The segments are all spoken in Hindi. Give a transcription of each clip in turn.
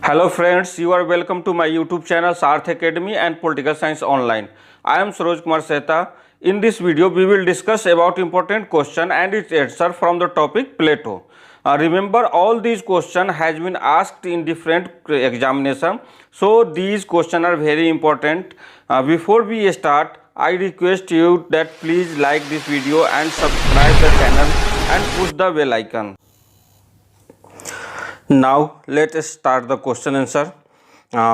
Hello friends, you are welcome to my YouTube channel Sarth Academy and Political Science Online. I am Suroj Kumar Sehta. In this video, we will discuss about important question and its answer from the topic Plato. Remember, all these questions has been asked in different examination. So these questions are very important. Before we start, I request you that please like this video and subscribe the channel and push the bell icon. Now let us start the question answer.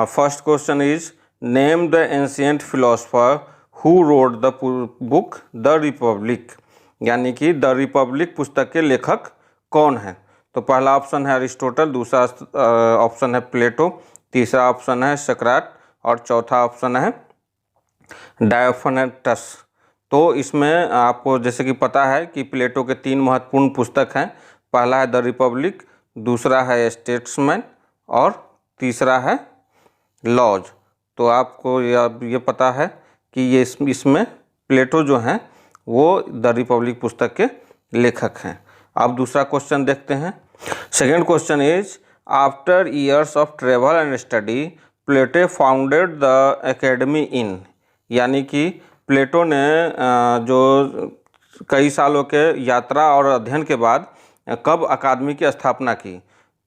First question is, name the ancient philosopher who wrote the book the Republic, यानी कि द रिपब्लिक पुस्तक के लेखक कौन है। तो पहला ऑप्शन है अरिस्टोटल, दूसरा ऑप्शन है प्लेटो, तीसरा ऑप्शन है सकरात और चौथा ऑप्शन है डायोफेनेटस। तो इसमें आपको जैसे कि पता है कि प्लेटो के तीन महत्वपूर्ण पुस्तक हैं। पहला है द रिपब्लिक, दूसरा है स्टेट्समैन और तीसरा है लॉज। तो आपको ये पता है कि ये इसमें प्लेटो जो हैं वो द रिपब्लिक पुस्तक के लेखक हैं। अब दूसरा क्वेश्चन देखते हैं। Second question is, after years of travel and study Plato founded the academy in, यानी कि प्लेटो ने जो कई सालों के यात्रा और अध्ययन के बाद कब अकादमी की स्थापना की।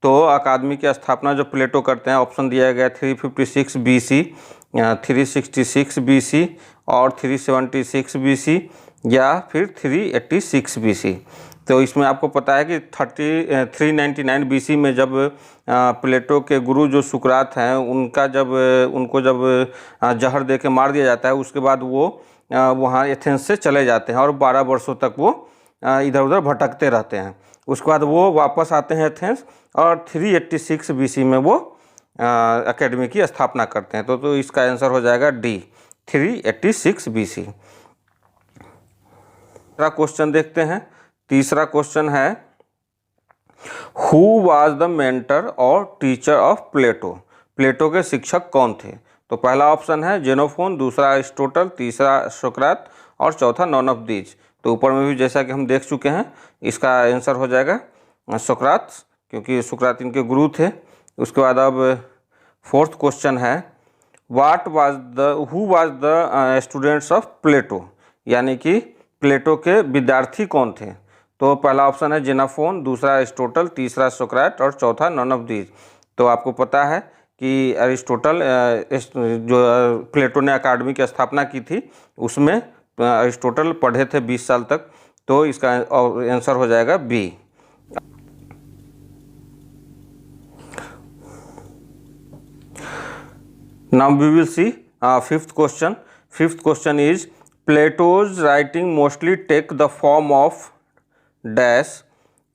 तो अकादमी की स्थापना जो प्लेटो करते हैं, ऑप्शन दिया गया 356 BC, 366 BC और 376 BC या फिर 386 BC। तो इसमें आपको पता है कि 399 BC में जब प्लेटो के गुरु जो सुकरात हैं उनको जब जहर दे के मार दिया जाता है, उसके बाद वो वहाँ एथेंस से चले जाते हैं और 12 वर्षों तक वो इधर उधर भटकते रहते हैं। उसके बाद वो वापस आते हैं एथेंस और 386 BC में वो एकेडमी की स्थापना करते हैं। तो इसका आंसर हो जाएगा डी, 386 BC। तीसरा क्वेश्चन देखते हैं। तीसरा क्वेश्चन है, हु वाज द मेंटर और टीचर ऑफ प्लेटो, प्लेटो के शिक्षक कौन थे। तो पहला ऑप्शन है जेनोफोन, दूसरा अरिस्टोटल, तीसरा सोक्रात और चौथा नॉन ऑफ दीज। तो ऊपर में भी जैसा कि हम देख चुके हैं, इसका आंसर हो जाएगा सोक्रात, क्योंकि सोक्रात इनके गुरु थे। उसके बाद अब फोर्थ क्वेश्चन है, who was the students of Plato, यानी कि प्लेटो के विद्यार्थी कौन थे। तो पहला ऑप्शन है जेनोफोन, दूसरा अरिस्टोटल, तीसरा सोक्रात और चौथा नॉन ऑफ दीज। तो आपको पता है कि अरिस्टोटल जो प्लेटो ने अकादमी की स्थापना की थी उसमें अरिस्टोटल पढ़े थे 20 साल तक। तो इसका आंसर हो जाएगा B. Now we will see fifth question. Fifth question is, Plato's writing mostly take the form of dash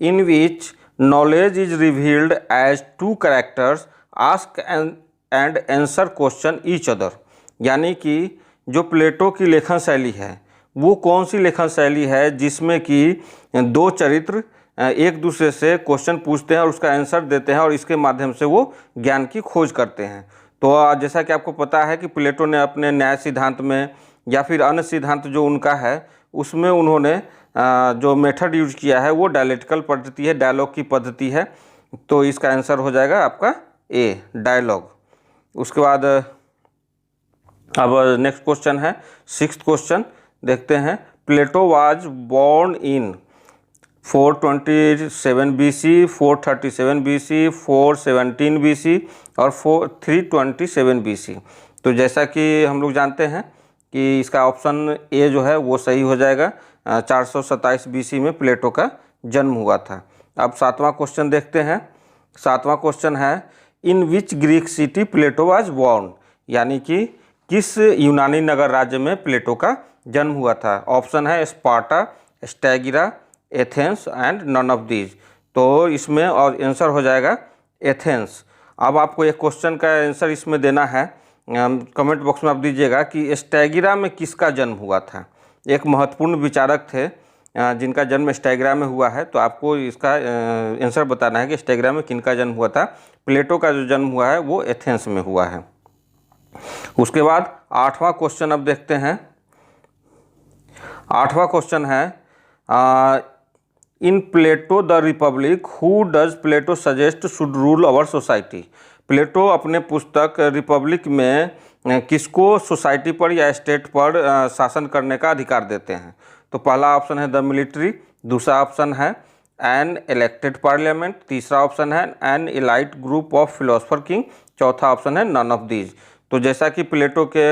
in which knowledge is revealed as two characters ask and answer question each other, यानी कि जो प्लेटो की लेखन शैली है वो कौन सी लेखन शैली है जिसमें कि दो चरित्र एक दूसरे से क्वेश्चन पूछते हैं और उसका आंसर देते हैं और इसके माध्यम से वो ज्ञान की खोज करते हैं। तो जैसा कि आपको पता है कि प्लेटो ने अपने न्याय सिद्धांत में या फिर अन्य सिद्धांत जो उनका है उसमें उन्होंने जो मेथड यूज किया है वो डायलेक्टिकल पद्धति है, डायलॉग की पद्धति है। तो इसका आंसर हो जाएगा आपका ए, डायलॉग। उसके बाद अब नेक्स्ट क्वेश्चन है सिक्स्थ क्वेश्चन, देखते हैं। प्लेटो was born in 427 BC, 437 BC, 417 BC और 327 BC। तो जैसा कि हम लोग जानते हैं कि इसका ऑप्शन ए जो है वो सही हो जाएगा। 427 BC में प्लेटो का जन्म हुआ था। अब सातवां क्वेश्चन देखते हैं। सातवां क्वेश्चन है, in which Greek city Plato was born, यानी कि किस यूनानी नगर राज्य में प्लेटो का जन्म हुआ था। ऑप्शन है Sparta, Stagira, Athens and none of these. तो इसमें और आंसर हो जाएगा एथेंस। अब आपको एक क्वेश्चन का आंसर इसमें देना है, कमेंट बॉक्स में आप दीजिएगा कि स्टैगिरा में किसका जन्म हुआ था। एक महत्वपूर्ण विचारक थे जिनका जन्म स्टैगिरा में हुआ है। तो आपको इसका आंसर बताना है कि स्टैगिरा में किनका जन्म हुआ था। प्लेटो का जो जन्म हुआ है वो एथेंस में हुआ है। उसके बाद आठवां क्वेश्चन अब देखते हैं। आठवां क्वेश्चन है, in Plato the Republic who does Plato suggest should rule our society, Plato अपने पुस्तक रिपब्लिक में किसको सोसाइटी पर या स्टेट पर शासन करने का अधिकार देते हैं? तो पहला ऑप्शन है द मिलिट्री, दूसरा ऑप्शन है एन इलेक्टेड पार्लियामेंट, तीसरा ऑप्शन है an elite group of philosopher king, चौथा ऑप्शन है नन ऑफ दीज। तो जैसा कि प्लेटो के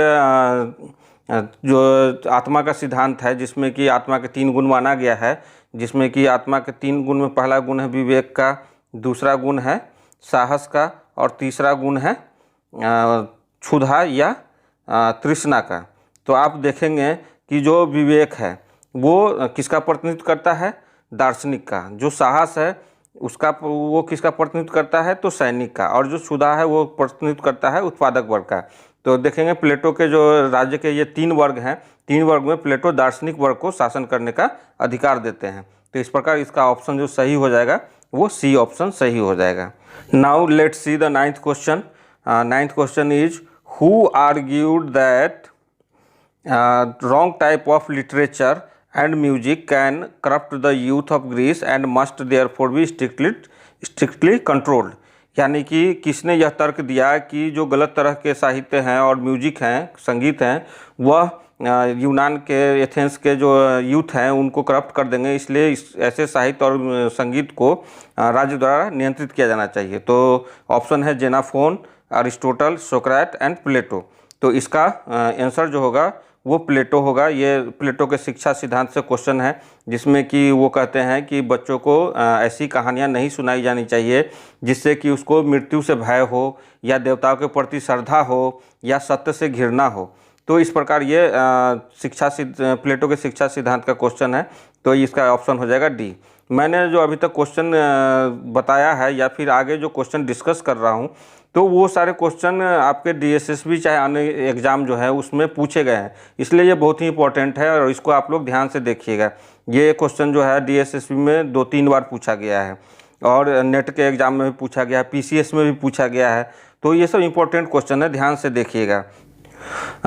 जो आत्मा का सिद्धांत है, जिसमें कि आत्मा के 3 गुण माना गया है, जिसमें कि आत्मा के 3 गुण में पहला गुण है विवेक का, दूसरा गुण है साहस का और तीसरा गुण है क्षुधा या तृष्णा का। तो आप देखेंगे कि जो विवेक है वो किसका प्रतिनिधित्व करता है? दार्शनिक का। जो साहस है उसका वो किसका प्रतिनिधित्व करता है? तो सैनिक का। और जो क्षुधा है वो प्रतिनिधित्व करता है उत्पादक वर्ग का। तो देखेंगे प्लेटो के जो राज्य के ये 3 वर्ग हैं, 3 वर्ग में प्लेटो दार्शनिक वर्ग को शासन करने का अधिकार देते हैं। तो इस प्रकार इसका ऑप्शन जो सही हो जाएगा वो सी ऑप्शन सही हो जाएगा। Now let's see the 9th question. 9th question is who argued that wrong type of literature and music can corrupt the youth of Greece and must therefore be strictly controlled। यानी कि किसने यह तर्क दिया कि जो गलत तरह के साहित्य हैं और म्यूजिक हैं, संगीत हैं, वह यूनान के, एथेंस के जो यूथ हैं उनको करप्ट कर देंगे, इसलिए ऐसे साहित्य और संगीत को राज्य द्वारा नियंत्रित किया जाना चाहिए। तो ऑप्शन है जेनाफोन, अरिस्टोटल, सोक्रेट एंड प्लेटो। तो इसका आंसर जो होगा वो प्लेटो होगा। ये प्लेटो के शिक्षा सिद्धांत से क्वेश्चन है, जिसमें कि वो कहते हैं कि बच्चों को ऐसी कहानियाँ नहीं सुनाई जानी चाहिए जिससे कि उसको मृत्यु से भय हो या देवताओं के प्रति श्रद्धा हो या सत्य से घृणा हो। तो इस प्रकार ये प्लेटो के शिक्षा सिद्धांत का क्वेश्चन है। तो इसका ऑप्शन हो जाएगा डी। मैंने जो अभी तक क्वेश्चन बताया है या फिर आगे जो क्वेश्चन डिस्कस कर रहा हूँ, तो वो सारे क्वेश्चन आपके डीएसएसबी चाहे अन्य एग्ज़ाम जो है उसमें पूछे गए हैं, इसलिए ये बहुत ही इंपॉर्टेंट है और इसको आप लोग ध्यान से देखिएगा। ये क्वेश्चन जो है डीएसएसबी में 2-3 बार पूछा गया है और नेट के एग्ज़ाम में भी पूछा गया है, पीसीएस में भी पूछा गया है। तो ये सब इंपॉर्टेंट क्वेश्चन है, ध्यान से देखिएगा।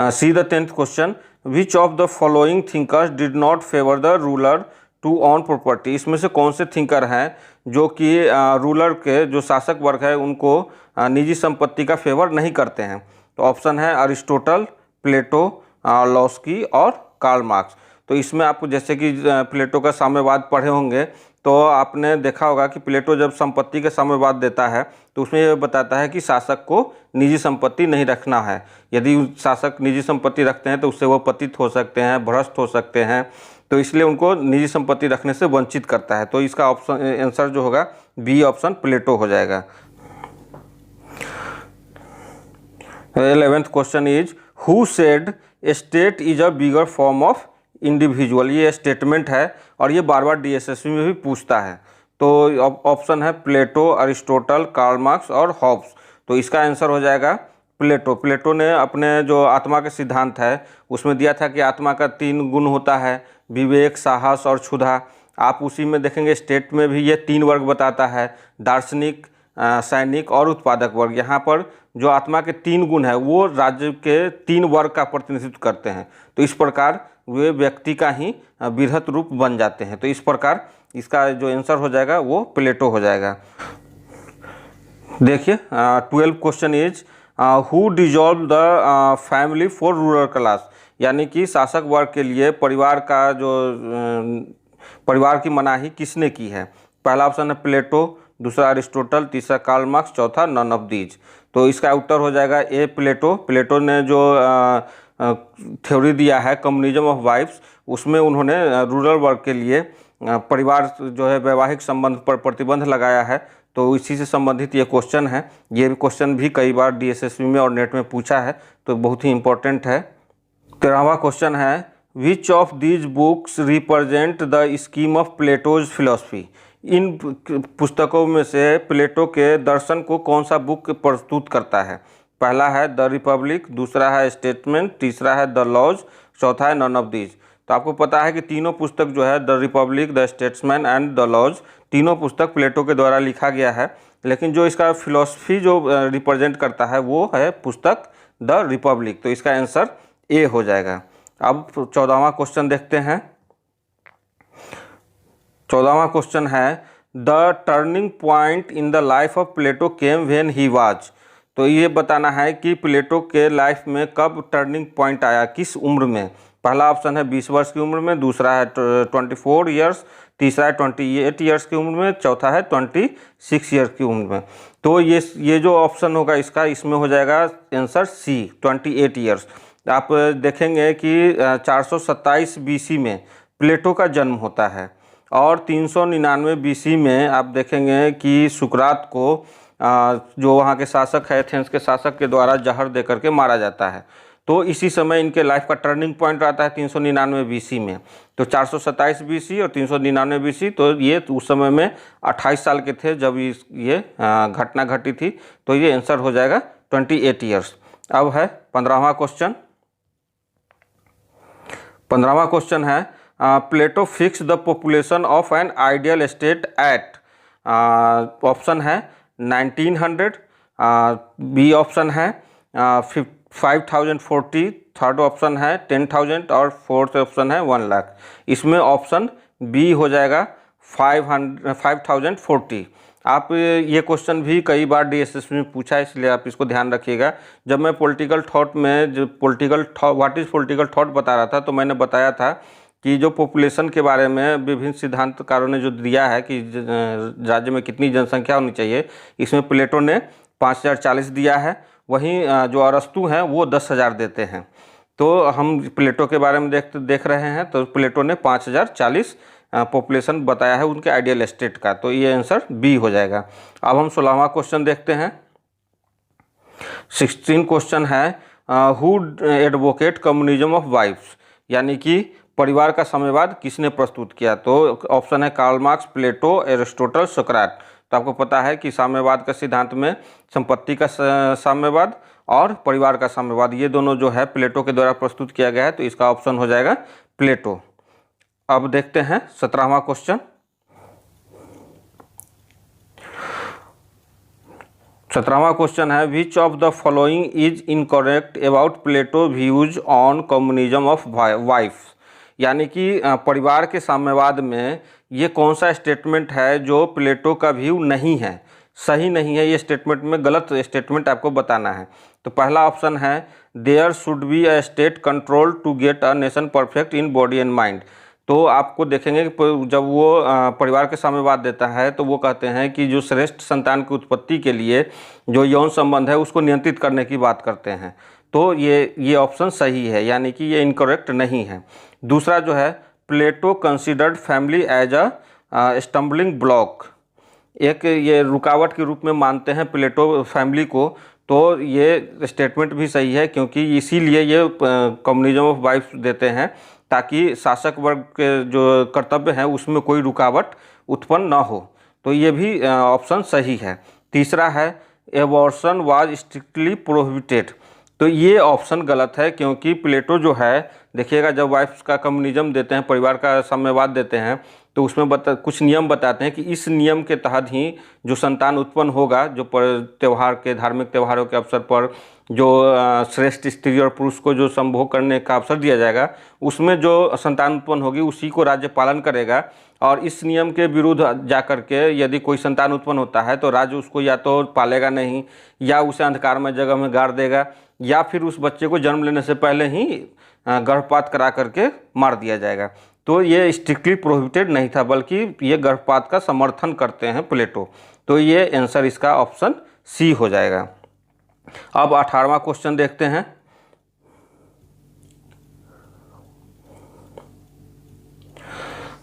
See the 10th question, which of the following thinkers did not favour the ruler to own property. इसमें से कौन से थिंकर हैं जो कि रूलर के, जो शासक वर्ग है, उनको निजी संपत्ति का फेवर नहीं करते हैं? तो ऑप्शन है अरिस्टोटल, प्लेटो, लॉस्की और कार्ल मार्क्स। तो इसमें आपको जैसे कि प्लेटो का साम्यवाद पढ़े होंगे तो आपने देखा होगा कि प्लेटो जब संपत्ति का साम्यवाद देता है तो उसमें यह बताता है कि शासक को निजी संपत्ति नहीं रखना है। यदि शासक निजी संपत्ति रखते हैं तो उससे वो पतित हो सकते हैं, भ्रष्ट हो सकते हैं, तो इसलिए उनको निजी संपत्ति रखने से वंचित करता है। तो इसका ऑप्शन आंसर जो होगा बी ऑप्शन प्लेटो हो जाएगा। 11th question is who said state is a bigger form of individual. ये स्टेटमेंट है और ये बार बार डीएसएसबी में भी पूछता है। तो ऑप्शन है प्लेटो, अरिस्टोटल, कार्ल मार्क्स और हॉब्स। तो इसका आंसर हो जाएगा प्लेटो। प्लेटो ने अपने जो आत्मा का सिद्धांत है उसमें दिया था कि आत्मा का 3 गुण होता है, विवेक, साहस और क्षुधा। आप उसी में देखेंगे स्टेट में भी ये 3 वर्ग बताता है, दार्शनिक, सैनिक और उत्पादक वर्ग। यहाँ पर जो आत्मा के 3 गुण है वो राज्य के 3 वर्ग का प्रतिनिधित्व करते हैं। तो इस प्रकार वे व्यक्ति का ही बृहत रूप बन जाते हैं। तो इस प्रकार इसका जो आंसर हो जाएगा वो प्लेटो हो जाएगा। देखिए 12th question is who dissolve the family for rural class. यानी कि शासक वर्ग के लिए परिवार का जो परिवार की मनाही किसने की है? पहला ऑप्शन है प्लेटो, दूसरा अरिस्टोटल, तीसरा कार्ल मार्क्स, चौथा नन ऑफ दीज। तो इसका उत्तर हो जाएगा ए प्लेटो। प्लेटो ने जो थ्योरी दिया है कम्युनिज्म ऑफ वाइफ्स, उसमें उन्होंने रूरल वर्ग के लिए परिवार जो है वैवाहिक संबंध पर प्रतिबंध लगाया है। तो इसी से संबंधित ये क्वेश्चन है। ये भी क्वेश्चन भी कई बार डीएसएसबी में और नेट में पूछा है, तो बहुत ही इंपॉर्टेंट है। 13वां क्वेश्चन है which of these books represent the scheme of Plato's philosophy. इन पुस्तकों में से प्लेटो के दर्शन को कौन सा बुक प्रस्तुत करता है? पहला है द रिपब्लिक, दूसरा है स्टेटमेंट, तीसरा है द लॉज, चौथा है नन ऑफ दीज। तो आपको पता है कि तीनों पुस्तक जो है the Republic, the Statesman and the Laws, तीनों पुस्तक प्लेटो के द्वारा लिखा गया है। लेकिन जो इसका फिलॉसफी जो रिप्रेजेंट करता है वो है पुस्तक द रिपब्लिक। तो इसका आंसर ए हो जाएगा। अब 14वां क्वेश्चन देखते हैं। 14वां क्वेश्चन है the turning point in the life of Plato came when he was. तो ये बताना है कि प्लेटो के लाइफ में कब टर्निंग पॉइंट आया, किस उम्र में। पहला ऑप्शन है 20 वर्ष की उम्र में, दूसरा है 24 ईयर्स, तीसरा है 28 ईयर्स की उम्र में, चौथा है 26 ईयर्स की उम्र में। तो ये जो ऑप्शन होगा इसका, इसमें हो जाएगा आंसर सी 28 ईयर्स। आप देखेंगे कि 427 BC में प्लेटो का जन्म होता है और 399 BC में आप देखेंगे कि सुकरात को जो वहाँ के शासक है, एथेंस के शासक के द्वारा जहर दे करके मारा जाता है। तो इसी समय इनके लाइफ का टर्निंग पॉइंट आता है 399 BC में। तो 427 BC और 399 BC, तो ये उस समय में 28 साल के थे जब ये घटना घटी थी। तो ये आंसर हो जाएगा 28 ईयर्स। अब है 15वां क्वेश्चन। 15वां क्वेश्चन है Plato fix the population of an ideal state at. Option है 1900, बी ऑप्शन है 5040, थर्ड ऑप्शन है 10,000 और फोर्थ ऑप्शन है 1 लाख। इसमें ऑप्शन बी हो जाएगा 5040। आप ये क्वेश्चन भी कई बार DSS में पूछा है, इसलिए आप इसको ध्यान रखिएगा। जब मैं पॉलिटिकल थॉट में जो व्हाट इज़ पॉलिटिकल थॉट बता रहा था, तो मैंने बताया था कि जो पॉपुलेशन के बारे में विभिन्न सिद्धांतकारों ने जो दिया है कि राज्य में कितनी जनसंख्या होनी चाहिए, इसमें प्लेटो ने 5040 दिया है। वहीं जो अरस्तु हैं वो 10,000 देते हैं। तो हम प्लेटो के बारे में देख रहे हैं, तो प्लेटो ने 5040 पॉपुलेशन बताया है उनके आइडियल स्टेट का। तो ये आंसर बी हो जाएगा। अब हम 16वां क्वेश्चन देखते हैं। 16 क्वेश्चन है who advocate communism of wives, यानी कि परिवार का साम्यवाद किसने प्रस्तुत किया। तो ऑप्शन है कार्ल मार्क्स, प्लेटो, एरिस्टोटल, सोक्राट। तो आपको पता है कि साम्यवाद का सिद्धांत में संपत्ति का साम्यवाद और परिवार का साम्यवाद, ये दोनों जो है प्लेटो के द्वारा प्रस्तुत किया गया है। तो इसका ऑप्शन हो जाएगा प्लेटो। अब देखते हैं 17वां क्वेश्चन। 17वां क्वेश्चन है which of the following is incorrect about Plato views on communism of wife, यानी कि परिवार के साम्यवाद में ये कौन सा स्टेटमेंट है जो प्लेटो का व्यू नहीं है, सही नहीं है। ये स्टेटमेंट में गलत स्टेटमेंट आपको बताना है। तो पहला ऑप्शन है there should be a state control to get a nation perfect in body and mind. तो आपको देखेंगे कि जब वो परिवार के साम्यवाद देता है तो वो कहते हैं कि जो श्रेष्ठ संतान की उत्पत्ति के लिए जो यौन संबंध है उसको नियंत्रित करने की बात करते हैं। तो ये ऑप्शन सही है, यानी कि ये इनकरेक्ट नहीं है। दूसरा जो है Plato considered family as a stumbling block, एक ये रुकावट के रूप में मानते हैं प्लेटो फैमिली को। तो ये स्टेटमेंट भी सही है, क्योंकि इसीलिए ये कम्युनिज्म ऑफ वाइफ देते हैं ताकि शासक वर्ग के जो कर्तव्य हैं उसमें कोई रुकावट उत्पन्न ना हो। तो ये भी ऑप्शन सही है। तीसरा है एबॉर्शन वाज स्ट्रिक्टली प्रोहिबिटेड। तो ये ऑप्शन गलत है, क्योंकि प्लेटो जो है, देखिएगा जब वाइफ्स का कम्युनिज्म देते हैं, परिवार का साम्यवाद देते हैं, तो उसमें कुछ नियम बताते हैं कि इस नियम के तहत ही जो संतान उत्पन्न होगा, जो त्यौहार के धार्मिक त्यौहारों के अवसर पर जो श्रेष्ठ स्त्री और पुरुष को जो संभोग करने का अवसर दिया जाएगा, उसमें जो संतान उत्पन्न होगी उसी को राज्य पालन करेगा। और इस नियम के विरुद्ध जाकर के यदि कोई संतान उत्पन्न होता है तो राज्य उसको या तो पालेगा नहीं, या उसे अंधकारमय जगह में गाड़ देगा, या फिर उस बच्चे को जन्म लेने से पहले ही गर्भपात करा करके मार दिया जाएगा। तो ये स्ट्रिक्टली प्रोहिबिटेड नहीं था, बल्कि ये गर्भपात का समर्थन करते हैं प्लेटो। तो ये आंसर इसका ऑप्शन सी हो जाएगा। अब 18वां क्वेश्चन देखते हैं।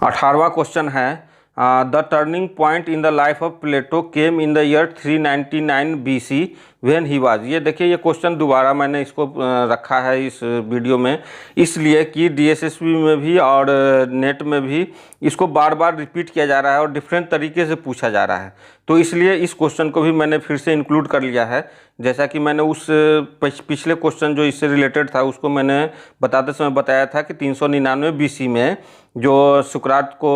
18वां क्वेश्चन है the turning point in the life of Plato came in the year 399 BC when he was. ये देखिए, ये क्वेश्चन दोबारा मैंने इसको रखा है इस वीडियो में, इसलिए कि DSSB में भी और नेट में भी इसको बार बार रिपीट किया जा रहा है और डिफरेंट तरीके से पूछा जा रहा है। तो इसलिए इस क्वेश्चन को भी मैंने फिर से इंक्लूड कर लिया है। जैसा कि मैंने उस पिछले क्वेश्चन जो इससे रिलेटेड था उसको मैंने बताते समय बताया था कि 399 BC में जो सुकरात को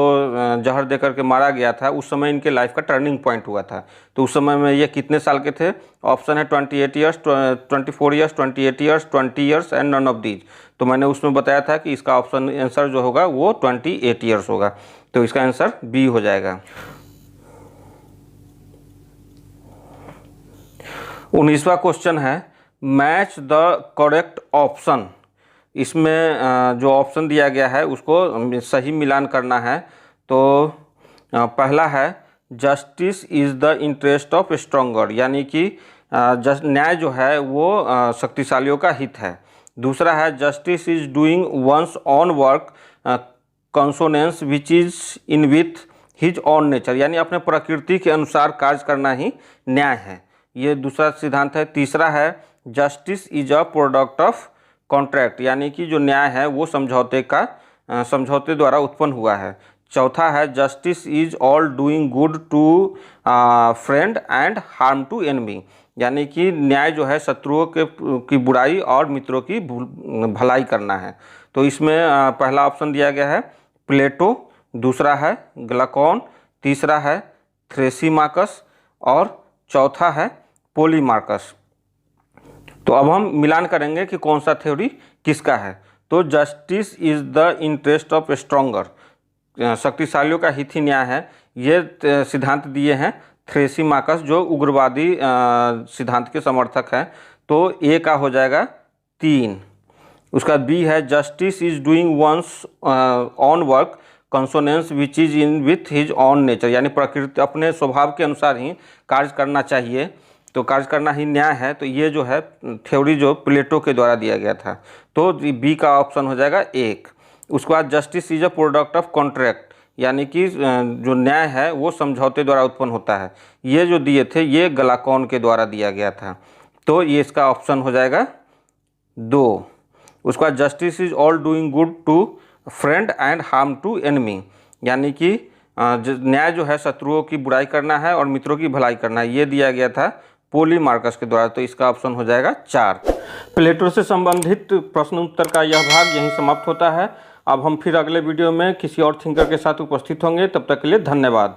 जहर देकर के मारा गया था, उस समय इनके लाइफ का टर्निंग पॉइंट हुआ था। तो उस समय में ये कितने साल के थे? ऑप्शन है 28 years, 24 years, 28 years, 20 years and none of these. तो मैंने उसमें बताया था कि इसका ऑप्शन आंसर जो होगा वो 28 ईयर्स होगा। तो इसका आंसर बी हो जाएगा। 19वां क्वेश्चन है मैच द करेक्ट ऑप्शन। इसमें जो ऑप्शन दिया गया है उसको सही मिलान करना है। तो पहला है justice is the interest of stronger, यानी कि न्याय जो है वो शक्तिशालियों का हित है। दूसरा है justice is doing one's own work consonance which is in with his own nature, यानी अपने प्रकृति के अनुसार कार्य करना ही न्याय है। ये दूसरा सिद्धांत है। तीसरा है justice is a product of contract, यानी कि जो न्याय है वो समझौते द्वारा उत्पन्न हुआ है। चौथा है justice is all doing good to friend and harm to enemy, यानी कि न्याय जो है शत्रुओं की बुराई और मित्रों की भलाई करना है। तो इसमें पहला ऑप्शन दिया गया है प्लेटो, दूसरा है ग्लाकोन, तीसरा है थ्रेसिमाकस और चौथा है पोलीमार्कस। तो अब हम मिलान करेंगे कि कौन सा थ्योरी किसका है। तो justice is the interest of stronger, शक्तिशालियों का हित ही न्याय है, ये सिद्धांत दिए हैं थ्रेसिमाकस जो उग्रवादी सिद्धांत के समर्थक हैं। तो ए का हो जाएगा 3। उसका बी है justice is doing one's own work consonance which is in with his own nature, यानी प्रकृति अपने स्वभाव के अनुसार ही कार्य करना चाहिए, तो कार्य करना ही न्याय है। तो ये जो है थ्योरी जो प्लेटो के द्वारा दिया गया था, तो बी का ऑप्शन हो जाएगा 1। उसके बाद justice is a product of contract, यानी कि जो न्याय है वो समझौते द्वारा उत्पन्न होता है। ये जो दिए थे ये ग्लाकोन के द्वारा दिया गया था, तो ये इसका ऑप्शन हो जाएगा 2। उसके बाद justice is all doing good to friend and harm to enemy, यानी कि न्याय जो है शत्रुओं की बुराई करना है और मित्रों की भलाई करना है, ये दिया गया था पोलीमार्कस के द्वारा। तो इसका ऑप्शन हो जाएगा 4। प्लेटो से संबंधित प्रश्न उत्तर का यह भाग यहीं समाप्त होता है। अब हम फिर अगले वीडियो में किसी और थिंकर के साथ उपस्थित होंगे, तब तक के लिए धन्यवाद।